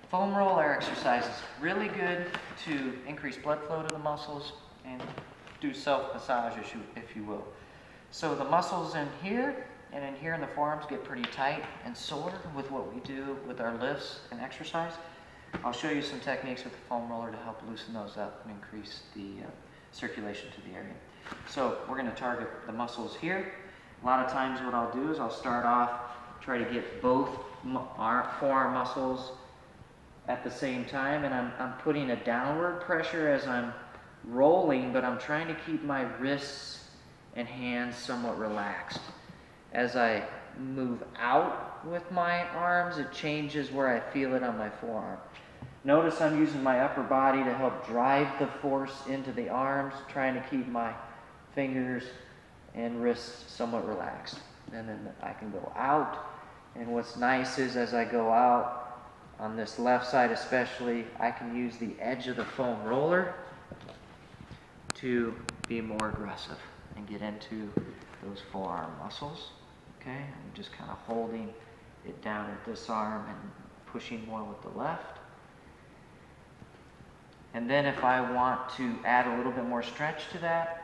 Foam roller exercise is really good to increase blood flow to the muscles and do self-massage, if you will. So the muscles in here and in here in the forearms get pretty tight and sore with what we do with our lifts and exercise. I'll show you some techniques with the foam roller to help loosen those up and increase the circulation to the area. So we're going to target the muscles here. A lot of times what I'll do is I'll start off, try to get both our forearm muscles at the same time, and I'm putting a downward pressure as I'm rolling, but I'm trying to keep my wrists and hands somewhat relaxed. As I move out with my arms, it changes where I feel it on my forearm. Notice I'm using my upper body to help drive the force into the arms, trying to keep my fingers and wrists somewhat relaxed. And then I can go out, and what's nice is as I go out, on this left side especially, I can use the edge of the foam roller to be more aggressive and get into those forearm muscles. Okay, I'm just kind of holding it down with this arm and pushing more with the left. And then if I want to add a little bit more stretch to that,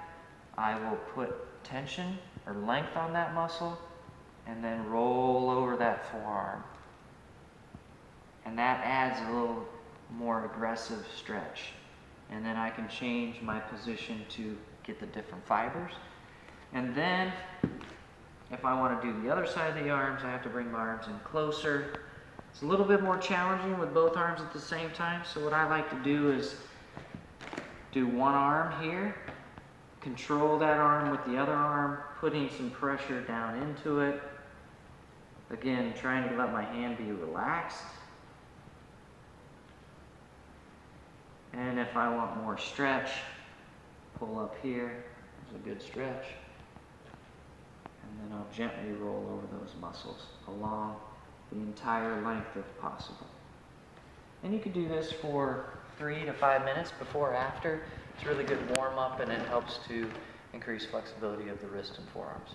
I will put tension or length on that muscle and then roll over that forearm. And that adds a little more aggressive stretch. And then I can change my position to get the different fibers. And then, if I want to do the other side of the arms, I have to bring my arms in closer. It's a little bit more challenging with both arms at the same time. So what I like to do is do one arm here, control that arm with the other arm, putting some pressure down into it. Again, trying to let my hand be relaxed. And if I want more stretch, pull up here. There's a good stretch. And then I'll gently roll over those muscles along the entire length if possible. And you can do this for 3 to 5 minutes before or after. It's a really good warm up, and it helps to increase flexibility of the wrist and forearms.